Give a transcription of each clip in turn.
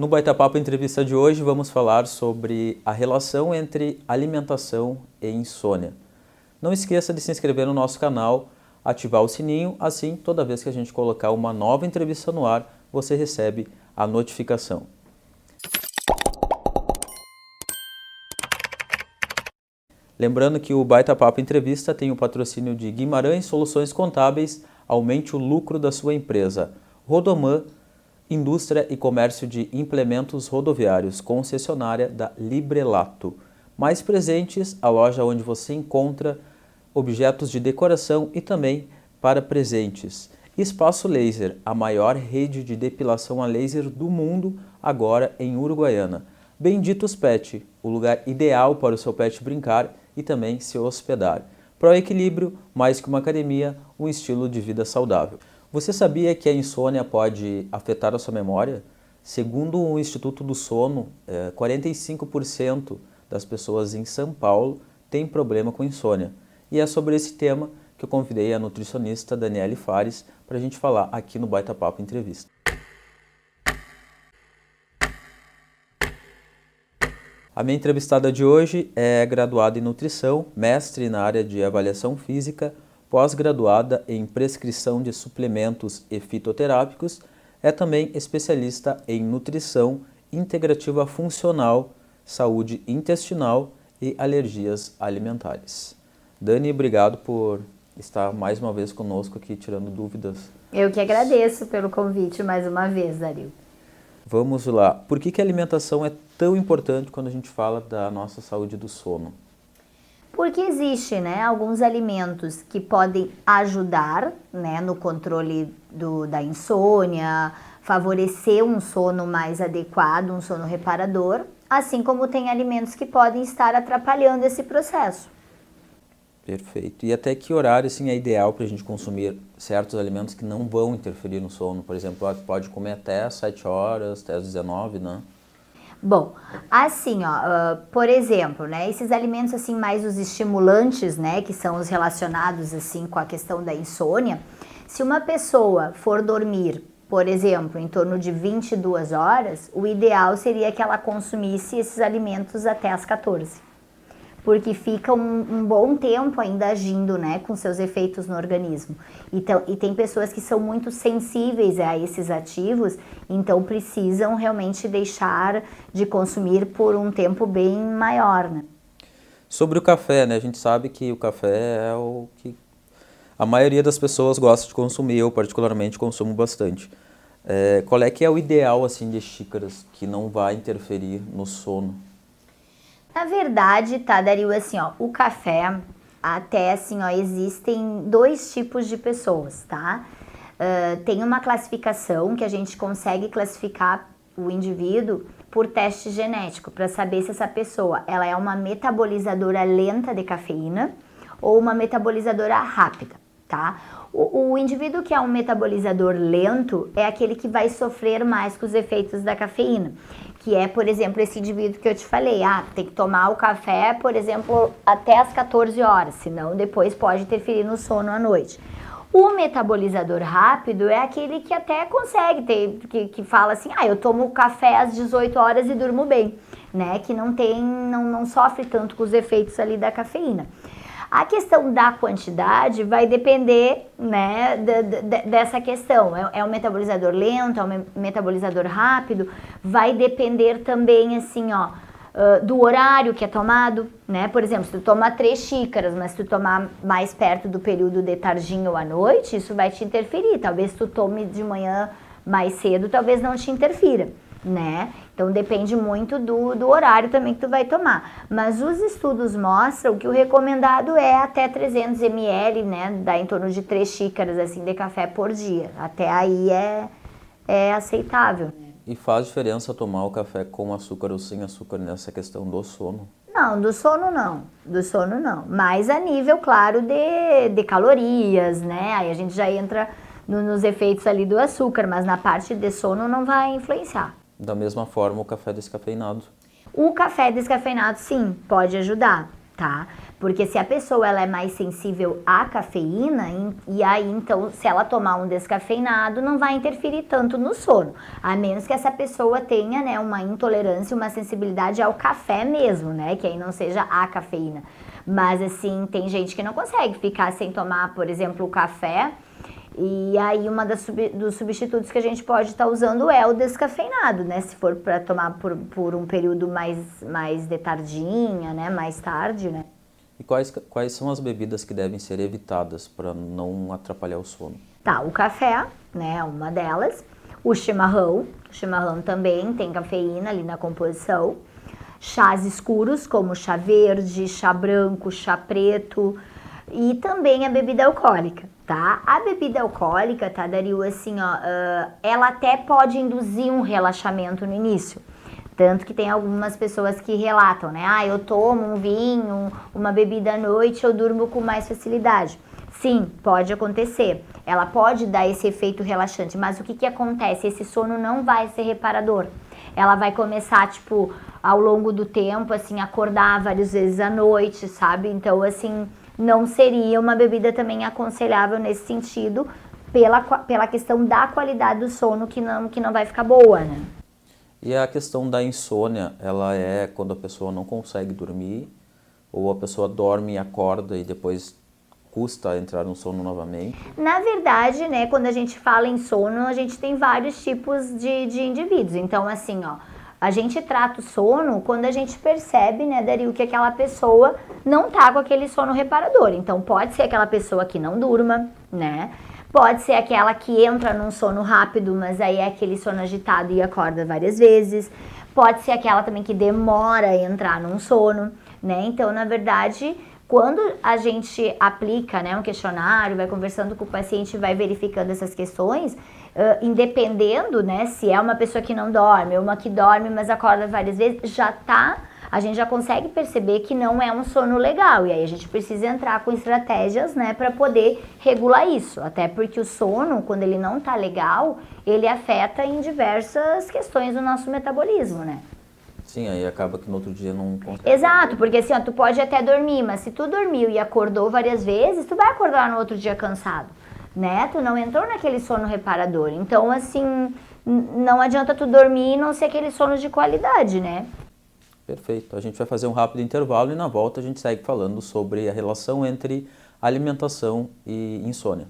No Baita Papo Entrevista de hoje vamos falar sobre a relação entre alimentação e insônia. Não esqueça de se inscrever no nosso canal, ativar o sininho, assim toda vez que a gente colocar uma nova entrevista no ar, você recebe a notificação. Lembrando que o Baita Papo Entrevista tem o patrocínio de Guimarães Soluções Contábeis, aumente o lucro da sua empresa. Rodoman, Indústria e Comércio de Implementos Rodoviários, concessionária da Librelato. Mais presentes, a loja onde você encontra objetos de decoração e também para presentes. Espaço Laser, a maior rede de depilação a laser do mundo, agora em Uruguaiana. Benditos Pet, o lugar ideal para o seu pet brincar e também se hospedar. Pro Equilíbrio, mais que uma academia, um estilo de vida saudável. Você sabia que a insônia pode afetar a sua memória? Segundo o Instituto do Sono, 45% das pessoas em São Paulo têm problema com insônia. E é sobre esse tema que eu convidei a nutricionista Daniele Fares para a gente falar aqui no Baita Papo Entrevista. A minha entrevistada de hoje é graduada em nutrição, mestre na área de avaliação física, pós-graduada em prescrição de suplementos e fitoterápicos, é também especialista em nutrição integrativa funcional, saúde intestinal e alergias alimentares. Dani, obrigado por estar mais uma vez conosco aqui, tirando dúvidas. Eu que agradeço pelo convite mais uma vez, Dario. Vamos lá. Por que a alimentação é tão importante quando a gente fala da nossa saúde do sono? Porque existe, alguns alimentos que podem ajudar, no controle da insônia, favorecer um sono mais adequado, um sono reparador, assim como tem alimentos que podem estar atrapalhando esse processo. Perfeito. E até que horário é ideal para a gente consumir certos alimentos que não vão interferir no sono? Por exemplo, pode comer até às 7 horas, até às 19, né? Bom, por exemplo, esses alimentos mais os estimulantes, que são os relacionados com a questão da insônia, se uma pessoa for dormir, por exemplo, em torno de 22 horas, o ideal seria que ela consumisse esses alimentos até as 14. Porque fica um bom tempo ainda agindo, com seus efeitos no organismo. Então, e tem pessoas que são muito sensíveis a esses ativos, então precisam realmente deixar de consumir por um tempo bem maior, Sobre o café, a gente sabe que o café é o que a maioria das pessoas gosta de consumir, eu particularmente consumo bastante. Qual é que é o ideal, de xícaras que não vai interferir no sono? Na verdade, Dario, o café, até existem dois tipos de pessoas, tá? Tem uma classificação que a gente consegue classificar o indivíduo por teste genético, para saber se essa pessoa ela é uma metabolizadora lenta de cafeína ou uma metabolizadora rápida, tá? O indivíduo que é um metabolizador lento é aquele que vai sofrer mais com os efeitos da cafeína, que é, por exemplo, esse indivíduo que eu te falei, tem que tomar o café, por exemplo, até as 14 horas, senão depois pode interferir no sono à noite. O metabolizador rápido é aquele que até consegue que fala eu tomo café às 18 horas e durmo bem, que não sofre tanto com os efeitos ali da cafeína. A questão da quantidade vai depender, dessa questão. É um metabolizador lento, é um metabolizador rápido, vai depender também, do horário que é tomado, Por exemplo, se tu tomar 3 xícaras, mas se tu tomar mais perto do período de tardinha ou à noite, isso vai te interferir. Talvez tu tome de manhã mais cedo, talvez não te interfira, Então depende muito do horário também que tu vai tomar. Mas os estudos mostram que o recomendado é até 300 ml, dá em torno de 3 xícaras de café por dia. Até aí é aceitável. E faz diferença tomar o café com açúcar ou sem açúcar nessa questão do sono? Não, do sono não. Mas a nível, claro, de calorias, Aí a gente já entra nos efeitos ali do açúcar, mas na parte de sono não vai influenciar. Da mesma forma, o café descafeinado. O café descafeinado, sim, pode ajudar, tá? Porque se a pessoa ela é mais sensível à cafeína, e aí então se ela tomar um descafeinado não vai interferir tanto no sono, a menos que essa pessoa tenha, né, uma intolerância, uma sensibilidade ao café mesmo, né, que aí não seja a cafeína. Mas assim, tem gente que não consegue ficar sem tomar, por exemplo, o café. E aí dos substitutos que a gente pode estar usando é o descafeinado, né? Se for para tomar por um período mais de tardinha, né? Mais tarde, né? E quais são as bebidas que devem ser evitadas para não atrapalhar o sono? Tá, o café, né? É uma delas. O chimarrão também tem cafeína ali na composição. Chás escuros, como chá verde, chá branco, chá preto. E também a bebida alcoólica, tá? A bebida alcoólica, tá, Dario, assim, ó, ela até pode induzir um relaxamento no início. Tanto que tem algumas pessoas que relatam, né? Ah, eu tomo um vinho, uma bebida à noite, eu durmo com mais facilidade. Sim, pode acontecer. Ela pode dar esse efeito relaxante, mas o que acontece? Esse sono não vai ser reparador. Ela vai começar, tipo, ao longo do tempo, assim, acordar várias vezes à noite, sabe? Então, assim, não seria uma bebida também aconselhável nesse sentido, pela questão da qualidade do sono que não vai ficar boa, né? E a questão da insônia, ela é quando a pessoa não consegue dormir, ou a pessoa dorme e acorda e depois custa entrar no sono novamente? Na verdade, né, quando a gente fala em sono, a gente tem vários tipos de indivíduos. Então, assim, ó, a gente trata o sono quando a gente percebe, né, Dario, que aquela pessoa não tá com aquele sono reparador. Então, pode ser aquela pessoa que não durma, né? Pode ser aquela que entra num sono rápido, mas aí é aquele sono agitado e acorda várias vezes. Pode ser aquela também que demora a entrar num sono, né? Então, na verdade, quando a gente aplica, né, um questionário, vai conversando com o paciente, vai verificando essas questões, independendo, né, se é uma pessoa que não dorme ou uma que dorme, mas acorda várias vezes, a gente já consegue perceber que não é um sono legal. E aí a gente precisa entrar com estratégias, né, para poder regular isso. Até porque o sono, quando ele não tá legal, ele afeta em diversas questões do nosso metabolismo, né? Sim, aí acaba que no outro dia não consegue. Exato, porque assim, ó, tu pode até dormir, mas se tu dormiu e acordou várias vezes, tu vai acordar no outro dia cansado, né? Tu não entrou naquele sono reparador. Então, assim, não adianta tu dormir e não ser aquele sono de qualidade, né? Perfeito. A gente vai fazer um rápido intervalo e na volta a gente segue falando sobre a relação entre alimentação e insônia.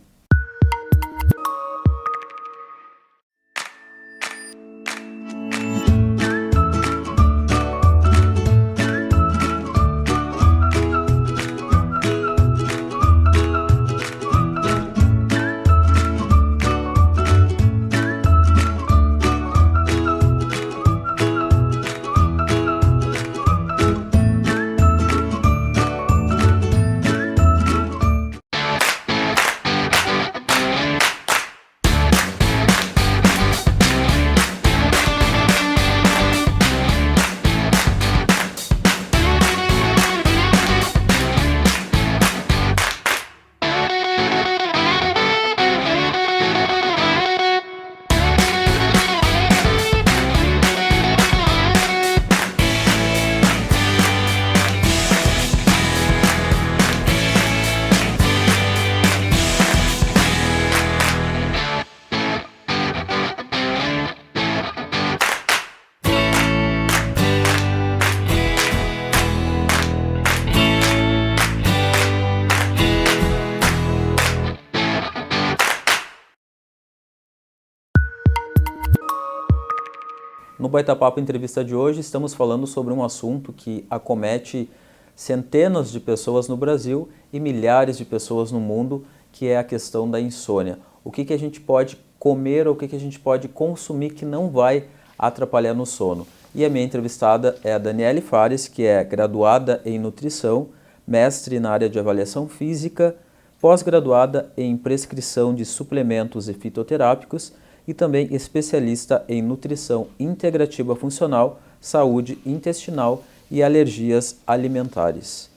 No Baita Papo Entrevista de hoje, estamos falando sobre um assunto que acomete centenas de pessoas no Brasil e milhares de pessoas no mundo, que é a questão da insônia. O que a gente pode comer ou o que a gente pode consumir que não vai atrapalhar no sono. E a minha entrevistada é a Daniele Fares, que é graduada em nutrição, mestre na área de avaliação física, pós-graduada em prescrição de suplementos e fitoterápicos e também especialista em nutrição integrativa funcional, saúde intestinal e alergias alimentares.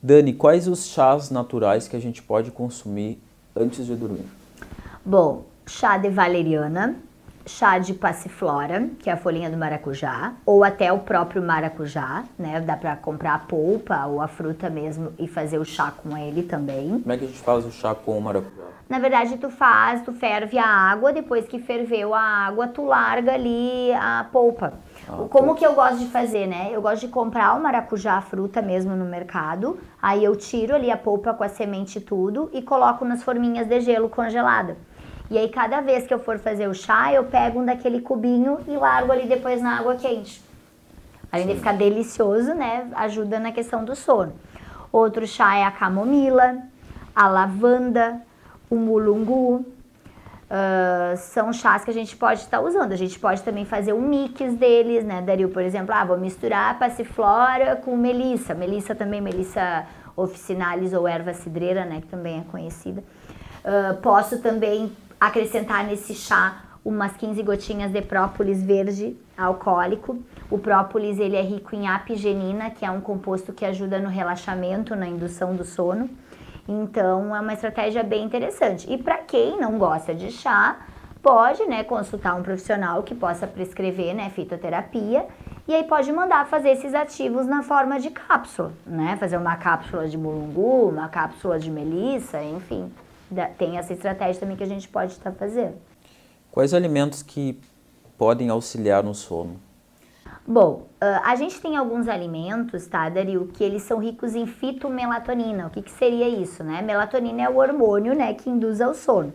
Dani, quais os chás naturais que a gente pode consumir antes de dormir? Bom, chá de valeriana, chá de passiflora, que é a folhinha do maracujá, ou até o próprio maracujá, né? Dá pra comprar a polpa ou a fruta mesmo e fazer o chá com ele também. Como é que a gente faz o chá com o maracujá? Na verdade, tu ferve a água, depois que ferveu a água, tu larga ali a polpa. Como que eu gosto de fazer, né? Eu gosto de comprar o maracujá, a fruta mesmo no mercado, aí eu tiro ali a polpa com a semente e tudo e coloco nas forminhas de gelo congelada. E aí cada vez que eu for fazer o chá, eu pego um daquele cubinho e largo ali depois na água quente. Além de ficar delicioso, né? Ajuda na questão do sono. Outro chá é a camomila, a lavanda, o mulungu. São chás que a gente pode estar usando. A gente pode também fazer um mix deles, né? Daria, por exemplo, vou misturar passiflora com melissa. Melissa também, melissa officinalis ou erva cidreira, né? Que também é conhecida. Posso também acrescentar nesse chá umas 15 gotinhas de própolis verde alcoólico. O própolis, ele é rico em apigenina, que é um composto que ajuda no relaxamento, na indução do sono. Então, é uma estratégia bem interessante. E para quem não gosta de chá, pode, né, consultar um profissional que possa prescrever, né, fitoterapia, e aí pode mandar fazer esses ativos na forma de cápsula, né, fazer uma cápsula de mulungu, uma cápsula de melissa, enfim. Tem essa estratégia também que a gente pode estar fazendo. Quais alimentos que podem auxiliar no sono? Bom, a gente tem alguns alimentos, tá, Dario, que eles são ricos em fitomelatonina. O que seria isso, né? Melatonina é o hormônio, né, que induz ao sono.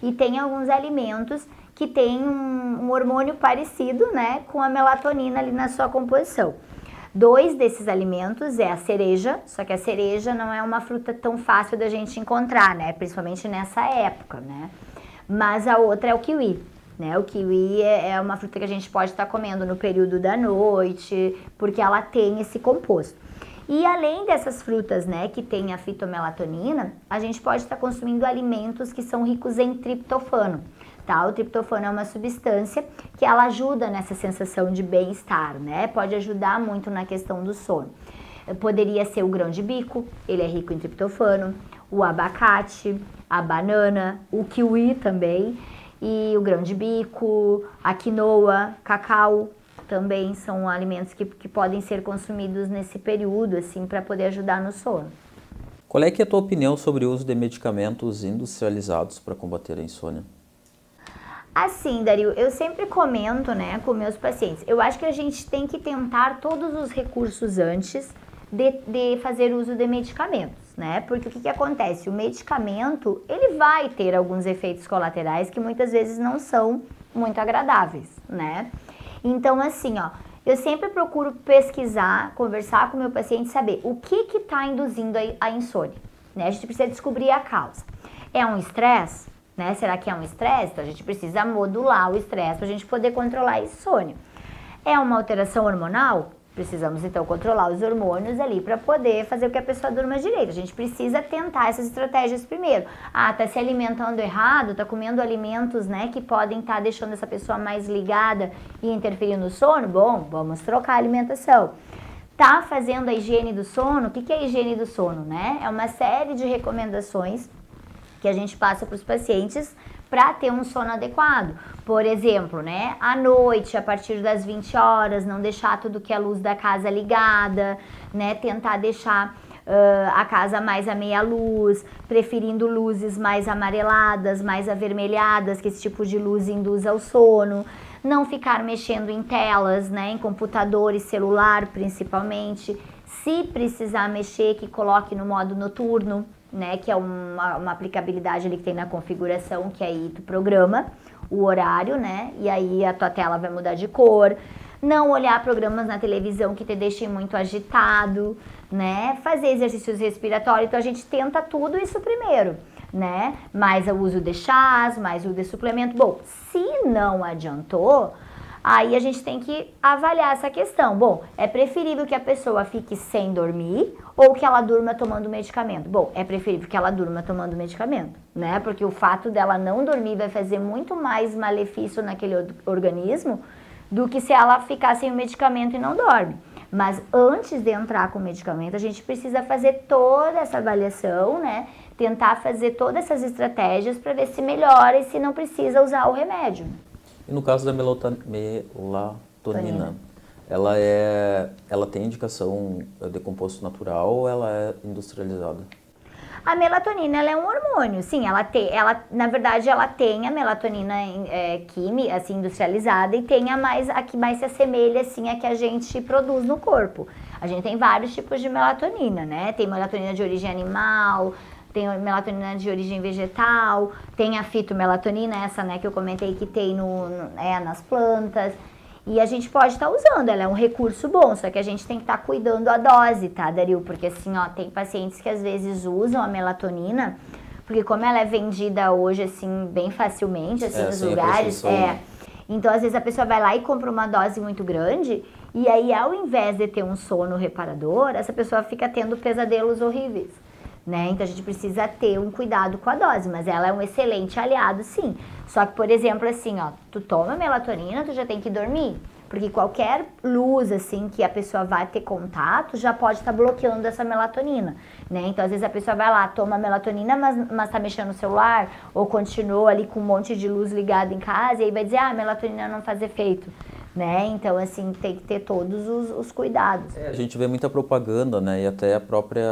E tem alguns alimentos que têm um hormônio parecido, né, com a melatonina ali na sua composição. 2 desses alimentos é a cereja, só que a cereja não é uma fruta tão fácil da gente encontrar, né, principalmente nessa época, né. Mas a outra é o kiwi. Né, o kiwi é uma fruta que a gente pode estar comendo no período da noite, porque ela tem esse composto. E além dessas frutas, né, que tem a fitomelatonina, a gente pode estar consumindo alimentos que são ricos em triptofano. Tá? O triptofano é uma substância que ela ajuda nessa sensação de bem-estar, né? Pode ajudar muito na questão do sono. Poderia ser o grão de bico, ele é rico em triptofano, o abacate, a banana, o kiwi também. E o grão de bico, a quinoa, cacau, também são alimentos que podem ser consumidos nesse período, assim, para poder ajudar no sono. Qual é que é a tua opinião sobre o uso de medicamentos industrializados para combater a insônia? Assim, Dario, eu sempre comento, né, com meus pacientes, eu acho que a gente tem que tentar todos os recursos antes de fazer uso de medicamentos, né? Porque o que acontece? O medicamento, ele vai ter alguns efeitos colaterais que muitas vezes não são muito agradáveis, né? Então, assim, eu sempre procuro pesquisar, conversar com o meu paciente, saber o que está induzindo a insônia, né? A gente precisa descobrir a causa. É um estresse, né? Será que é um estresse? Então, a gente precisa modular o estresse para a gente poder controlar a insônia. É uma alteração hormonal? Precisamos, então, controlar os hormônios ali para poder fazer com que a pessoa durma direito. A gente precisa tentar essas estratégias primeiro. Tá se alimentando errado, tá comendo alimentos, né, que podem estar deixando essa pessoa mais ligada e interferindo no sono? Bom, vamos trocar a alimentação. Tá fazendo a higiene do sono? O que é a higiene do sono, né? É uma série de recomendações que a gente passa para os pacientes para ter um sono adequado. Por exemplo, né, à noite, a partir das 20 horas, não deixar tudo que é luz da casa ligada, né, tentar deixar a casa mais a meia luz, preferindo luzes mais amareladas, mais avermelhadas, que esse tipo de luz induz ao sono. Não ficar mexendo em telas, né, em computador e celular principalmente. Se precisar mexer, que coloque no modo noturno, né, que é uma aplicabilidade ali que tem na configuração, que aí tu programa o horário, né, e aí a tua tela vai mudar de cor. Não olhar programas na televisão que te deixem muito agitado, né, fazer exercícios respiratórios. Então a gente tenta tudo isso primeiro, né, mais o uso de chás, mais o uso de suplemento. Bom, se não adiantou, aí a gente tem que avaliar essa questão. Bom, é preferível que a pessoa fique sem dormir ou que ela durma tomando medicamento? Bom, é preferível que ela durma tomando medicamento, né? Porque o fato dela não dormir vai fazer muito mais malefício naquele organismo do que se ela ficar sem o medicamento e não dorme. Mas antes de entrar com o medicamento, a gente precisa fazer toda essa avaliação, né? Tentar fazer todas essas estratégias para ver se melhora e se não precisa usar o remédio. E no caso da melatonina, ela tem indicação de composto natural ou ela é industrializada? A melatonina, ela é um hormônio, sim, na verdade, ela tem a melatonina química, assim, industrializada, e tem a que mais se assemelha, assim, a que a gente produz no corpo. A gente tem vários tipos de melatonina, né? Tem melatonina de origem animal, tem melatonina de origem vegetal, tem a fitomelatonina, essa, né, que eu comentei que tem nas plantas. E a gente pode estar usando, ela é um recurso bom, só que a gente tem que estar cuidando a dose, tá, Dario? Porque assim, ó, tem pacientes que às vezes usam a melatonina, porque como ela é vendida hoje, assim, bem facilmente, assim, nos lugares, então às vezes a pessoa vai lá e compra uma dose muito grande, e aí ao invés de ter um sono reparador, essa pessoa fica tendo pesadelos horríveis. Né? Então a gente precisa ter um cuidado com a dose, mas ela é um excelente aliado, sim. Só que, por exemplo, assim, ó, tu toma melatonina, tu já tem que dormir, porque qualquer luz, assim, que a pessoa vai ter contato, já pode estar bloqueando essa melatonina, né? Então, às vezes a pessoa vai lá, toma melatonina, mas tá mexendo no celular, ou continua ali com um monte de luz ligada em casa, e aí vai dizer, a melatonina não faz efeito. Né? Então, assim, tem que ter todos os cuidados. A gente vê muita propaganda, né? E até a própria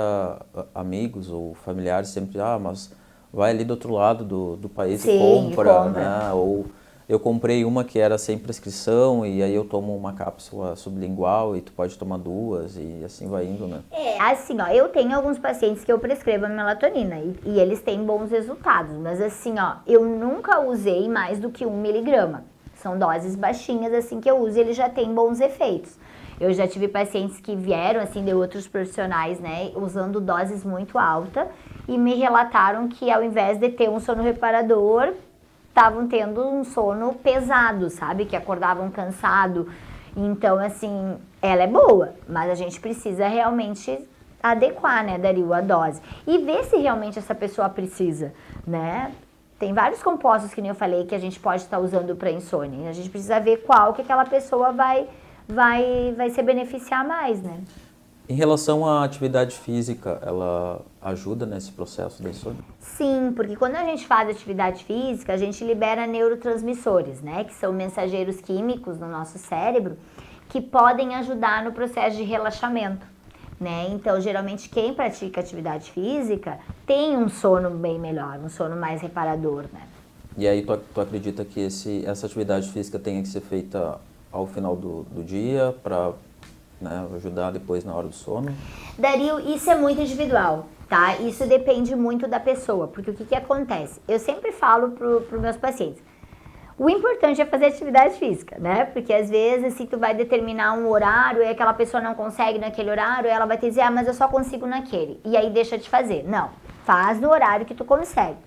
amigos ou familiares sempre, mas vai ali do outro lado do país e compra, né? Ou eu comprei uma que era sem prescrição e aí eu tomo uma cápsula sublingual e tu pode tomar duas e assim vai indo, né? Assim, ó, eu tenho alguns pacientes que eu prescrevo a melatonina e eles têm bons resultados, mas assim, ó, eu nunca usei mais do que 1 miligrama. São doses baixinhas, assim, que eu uso e ele já tem bons efeitos. Eu já tive pacientes que vieram, assim, de outros profissionais, né, usando doses muito altas e me relataram que ao invés de ter um sono reparador, estavam tendo um sono pesado, sabe? Que acordavam cansado. Então, assim, ela é boa, mas a gente precisa realmente adequar, né, Dario, a dose. E ver se realmente essa pessoa precisa, né? Tem vários compostos, que nem eu falei, que a gente pode estar usando para insônia. A gente precisa ver qual que aquela pessoa vai se beneficiar mais, né? Em relação à atividade física, ela ajuda nesse processo da insônia? Sim, porque quando a gente faz atividade física, a gente libera neurotransmissores, né? Que são mensageiros químicos no nosso cérebro que podem ajudar no processo de relaxamento. Né? Então, geralmente, quem pratica atividade física tem um sono bem melhor, um sono mais reparador, né? E aí, tu acredita que essa atividade física tenha que ser feita ao final do dia para, né, ajudar depois na hora do sono? Dario, isso é muito individual, tá? Isso depende muito da pessoa, porque o que acontece? Eu sempre falo para os meus pacientes, o importante é fazer atividade física, né? Porque às vezes, se tu vai determinar um horário e aquela pessoa não consegue naquele horário, ela vai te dizer, mas eu só consigo naquele. E aí deixa de fazer. Não, faz no horário que tu consegue.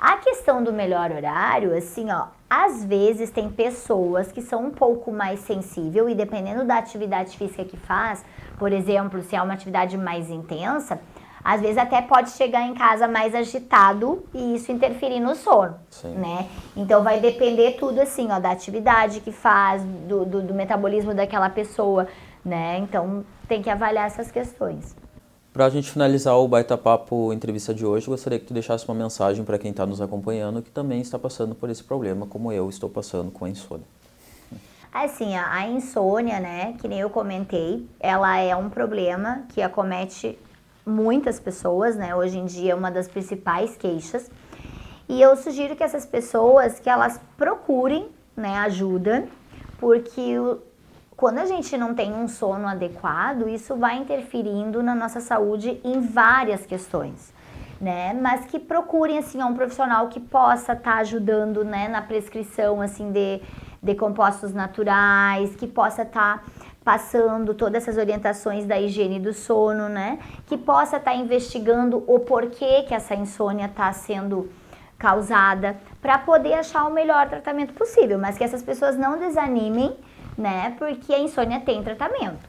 A questão do melhor horário, assim, ó, às vezes tem pessoas que são um pouco mais sensíveis e dependendo da atividade física que faz, por exemplo, se é uma atividade mais intensa, às vezes até pode chegar em casa mais agitado e isso interferir no sono, né? Então vai depender tudo assim, ó, da atividade que faz, do metabolismo daquela pessoa, né? Então tem que avaliar essas questões. Para a gente finalizar o Baita Papo entrevista de hoje, gostaria que tu deixasse uma mensagem para quem está nos acompanhando que também está passando por esse problema, como eu estou passando com a insônia. Assim, a insônia, né, que nem eu comentei, ela é um problema que acomete muitas pessoas, né? Hoje em dia é uma das principais queixas. E eu sugiro que essas pessoas, que elas procurem, né, ajuda, porque quando a gente não tem um sono adequado, isso vai interferindo na nossa saúde em várias questões, né? Mas que procurem, assim, um profissional que possa estar ajudando, né, na prescrição, assim, de compostos naturais, que possa estar passando todas essas orientações da higiene do sono, né? Que possa estar investigando o porquê que essa insônia está sendo causada, para poder achar o melhor tratamento possível, mas que essas pessoas não desanimem, né? Porque a insônia tem tratamento.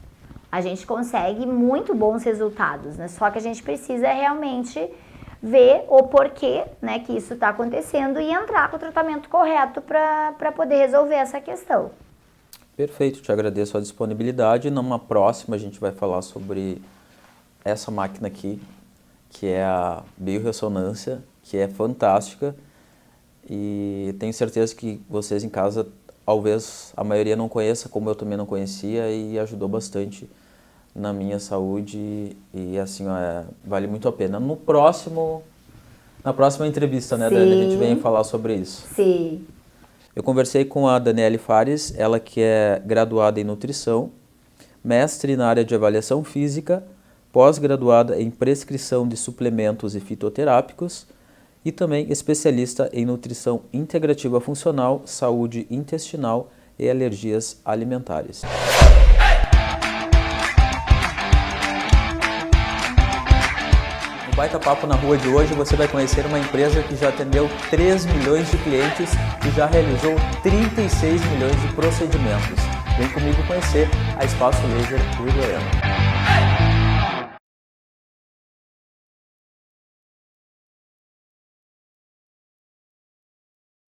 A gente consegue muito bons resultados, né? Só que a gente precisa realmente ver o porquê, né, que isso está acontecendo e entrar com o tratamento correto para poder resolver essa questão. Perfeito, te agradeço a disponibilidade. Numa próxima a gente vai falar sobre essa máquina aqui, que é a biorressonância, que é fantástica e tenho certeza que vocês em casa talvez a maioria não conheça, como eu também não conhecia, e ajudou bastante na minha saúde e assim, vale muito a pena. Na próxima entrevista, né, Dani, a gente vem falar sobre isso. Sim. Eu conversei com a Daniele Fares, ela que é graduada em nutrição, mestre na área de avaliação física, pós-graduada em prescrição de suplementos e fitoterápicos e também especialista em nutrição integrativa funcional, saúde intestinal e alergias alimentares. No Baita Papo na Rua de hoje você vai conhecer uma empresa que já atendeu 3 milhões de clientes e já realizou 36 milhões de procedimentos. Vem comigo conhecer a Espaço Laser Uruguaiana.